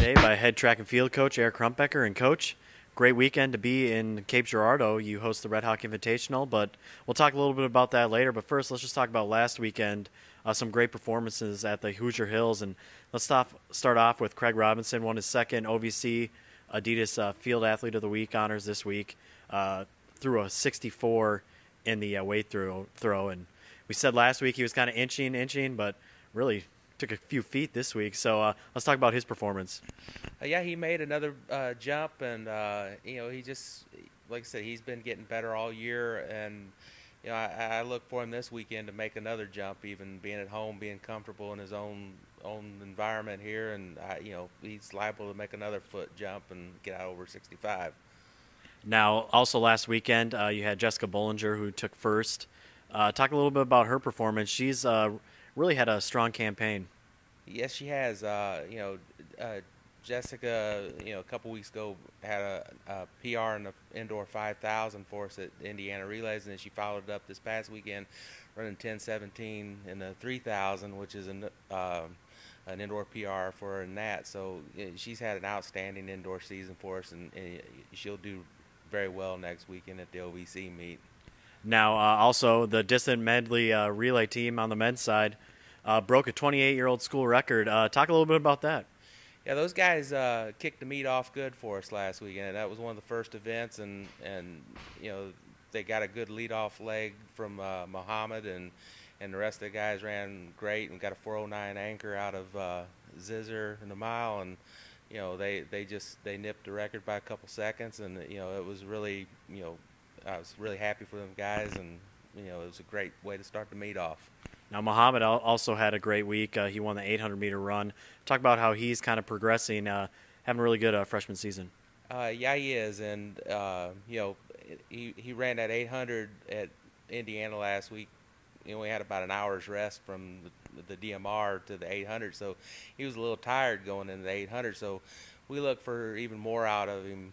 today by head track and field coach Eric Krumpecker. And coach, great weekend to be in Cape Girardeau. You host the Redhawks Invitational, but we'll talk a little bit about that later. But first, let's just talk about last weekend. Some great performances at the Hoosier Hills, and let's start off with Craig Robinson. Won his second OVC Adidas Field Athlete of the Week honors this week. Threw a 64 in the weight throw, and we said last week he was kind of inching, but really took a few feet this week. So let's talk about his performance. Yeah, he made another jump, and he just, like I said, he's been getting better all year, and I look for him this weekend to make another jump, even being at home, being comfortable in his own environment here, and he's liable to make another foot jump and get out over 65. Now, also last weekend, you had Jessica Bollinger, who took first. Talk a little bit about her performance. She's really had a strong campaign. Yes, she has. Jessica, a couple weeks ago had a PR in the indoor 5,000 for us at Indiana Relays, and then she followed it up this past weekend running 10:17 in the 3,000, which is an indoor PR for her in that. So she's had an outstanding indoor season for us, and she'll do very well next weekend at the OVC meet. Now, also the distant medley relay team on the men's side broke a 28-year-old school record. Talk a little bit about that. Yeah, those guys kicked the meet off good for us last weekend. That was one of the first events, and they got a good lead-off leg from Muhammad, and the rest of the guys ran great and got a 4:09 anchor out of Zizzer in the mile, and they nipped the record by a couple seconds, and it was really I was really happy for them guys, and it was a great way to start the meet off. Now, Muhammad also had a great week. He won the 800-meter run. Talk about how he's kind of progressing, having a really good freshman season. Yeah, he is, and he ran that 800 at Indiana last week. We had about an hour's rest from the DMR to the 800, so he was a little tired going into the 800. So we look for even more out of him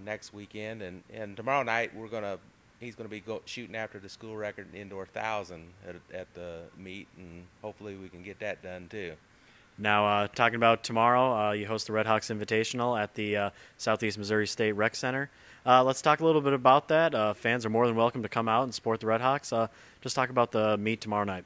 next weekend, and tomorrow night he's going to be shooting after the school record in indoor 1,000 at the meet, and hopefully we can get that done too. Now, talking about tomorrow, you host the Redhawks Invitational at the Southeast Missouri State Rec Center. Let's talk a little bit about that. Fans are more than welcome to come out and support the Redhawks. Just talk about the meet tomorrow night.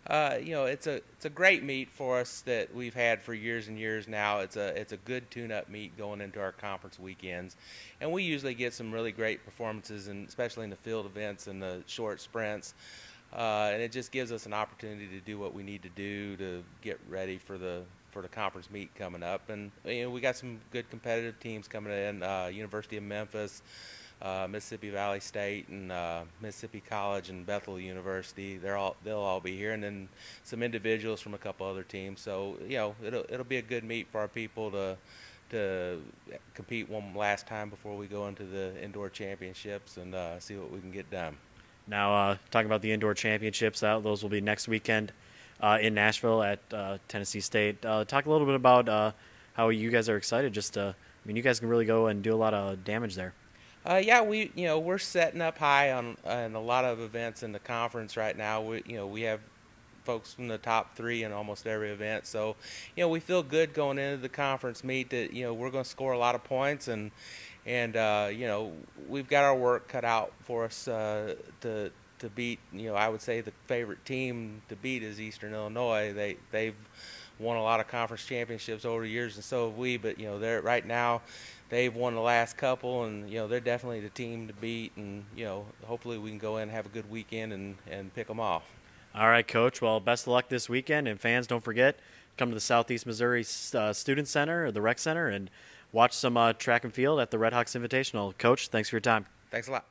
It's a great meet for us that we've had for years and years now. It's a good tune-up meet going into our conference weekends, and we usually get some really great performances, and especially in the field events and the short sprints. And it just gives us an opportunity to do what we need to do to get ready for the conference meet coming up. And we got some good competitive teams coming in. University of Memphis, Mississippi Valley State, and Mississippi College and Bethel University. They'll all be here, and then some individuals from a couple other teams. So it'll be a good meet for our people to compete one last time before we go into the indoor championships and see what we can get done. Now, talking about the indoor championships, those will be next weekend in Nashville at Tennessee State. Talk a little bit about how you guys are excited. You guys can really go and do a lot of damage there. Yeah, we're setting up high on a lot of events in the conference right now. We have folks from the top 3 in almost every event, so we feel good going into the conference meet that we're going to score a lot of points, and we've got our work cut out for us to beat. I would say the favorite team to beat is Eastern Illinois. They've won a lot of conference championships over the years, and so have we. But they're right now. They've won the last couple, and they're definitely the team to beat. And hopefully we can go in and have a good weekend and pick them off. All right, Coach. Well, best of luck this weekend, and fans, don't forget, come to the Southeast Missouri Student Center or the Rec Center and watch some track and field at the Redhawks Invitational. Coach, thanks for your time. Thanks a lot.